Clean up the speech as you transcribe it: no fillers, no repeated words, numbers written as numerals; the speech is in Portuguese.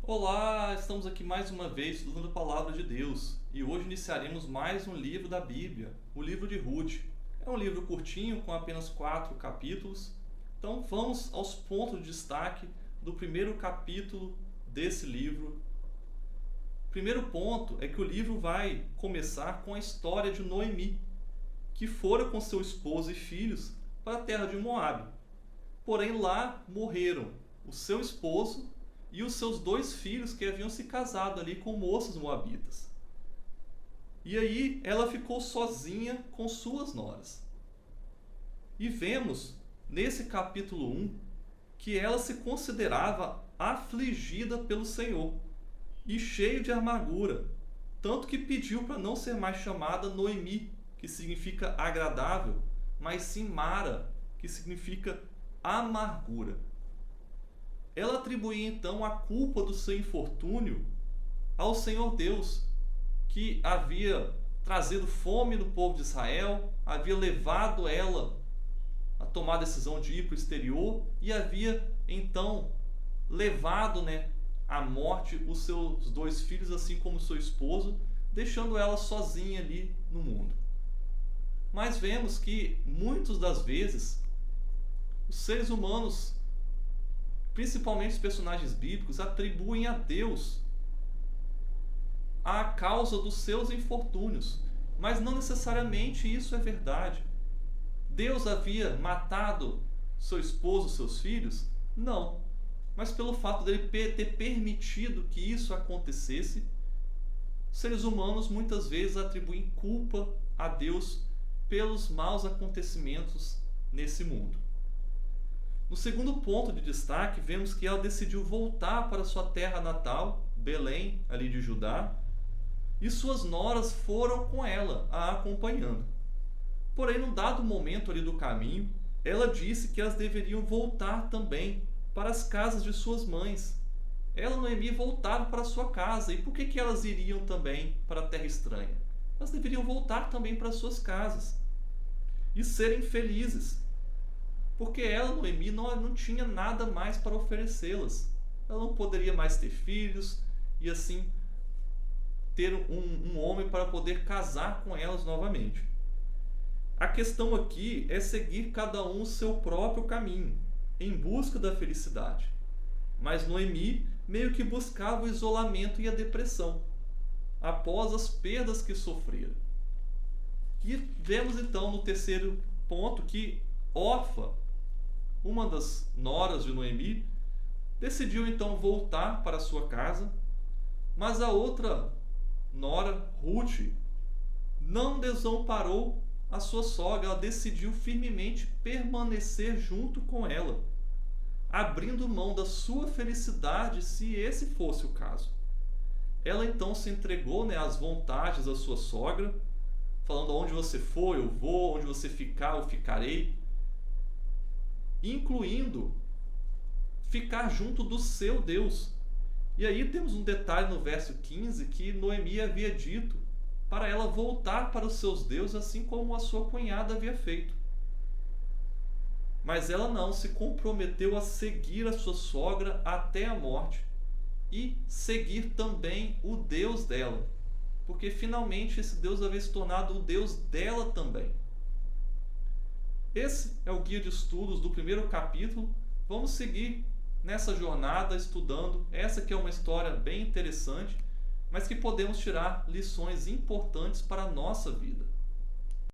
Olá, estamos aqui mais uma vez estudando a Palavra de Deus e hoje iniciaremos mais um livro da Bíblia, o livro de Ruth. É um livro curtinho com apenas 4 capítulos, então vamos aos pontos de destaque do primeiro capítulo desse livro. O primeiro ponto é que o livro vai começar com a história de Noemi, que fora com seu esposo e filhos para a terra de Moabe. Porém lá morreram o seu esposo e os seus 2 filhos que haviam se casado ali com moças moabitas. E aí ela ficou sozinha com suas noras. E vemos nesse capítulo 1 que ela se considerava afligida pelo Senhor e cheia de amargura, tanto que pediu para não ser mais chamada Noemi, que significa agradável, mas sim Mara, que significa amargura. Ela atribuía então a culpa do seu infortúnio ao Senhor Deus, que havia trazido fome no povo de Israel, havia levado ela a tomar a decisão de ir para o exterior e havia então levado à morte os seus 2 filhos, assim como o seu esposo, deixando ela sozinha ali no mundo. Mas vemos que muitas das vezes os seres humanos, principalmente os personagens bíblicos, atribuem a Deus a causa dos seus infortúnios, mas não necessariamente isso é verdade. Deus havia matado seu esposo, seus filhos? Não. Mas pelo fato dele ter permitido que isso acontecesse, seres humanos muitas vezes atribuem culpa a Deus pelos maus acontecimentos nesse mundo. No segundo ponto de destaque, vemos que ela decidiu voltar para sua terra natal, Belém, ali de Judá, e suas noras foram com ela, a acompanhando. Porém, num dado momento ali do caminho, ela disse que elas deveriam voltar também para as casas de suas mães. Ela, Noemi, voltava para sua casa. E por que elas iriam também para a terra estranha? Elas deveriam voltar também para suas casas e serem felizes. Porque ela, Noemi, não tinha nada mais para oferecê-las. Ela não poderia mais ter filhos e assim ter um homem para poder casar com elas novamente. A questão aqui é seguir cada um o seu próprio caminho, em busca da felicidade. Mas Noemi meio que buscava o isolamento e a depressão, após as perdas que sofrera. E vemos então no terceiro ponto que Orfa, uma das noras de Noemi, decidiu então voltar para sua casa, mas a outra nora, Ruth, não desamparou a sua sogra. Ela decidiu firmemente permanecer junto com ela, abrindo mão da sua felicidade se esse fosse o caso. Ela então se entregou às vontades da sua sogra, falando: onde você for eu vou, onde você ficar eu ficarei, incluindo ficar junto do seu Deus. E aí temos um detalhe no verso 15 que Noemi havia dito para ela voltar para os seus deuses, assim como a sua cunhada havia feito. Mas ela não se comprometeu a seguir a sua sogra até a morte e seguir também o Deus dela, porque finalmente esse Deus havia se tornado o Deus dela também. Esse é o guia de estudos do primeiro capítulo. Vamos seguir nessa jornada estudando essa que é uma história bem interessante, mas que podemos tirar lições importantes para a nossa vida.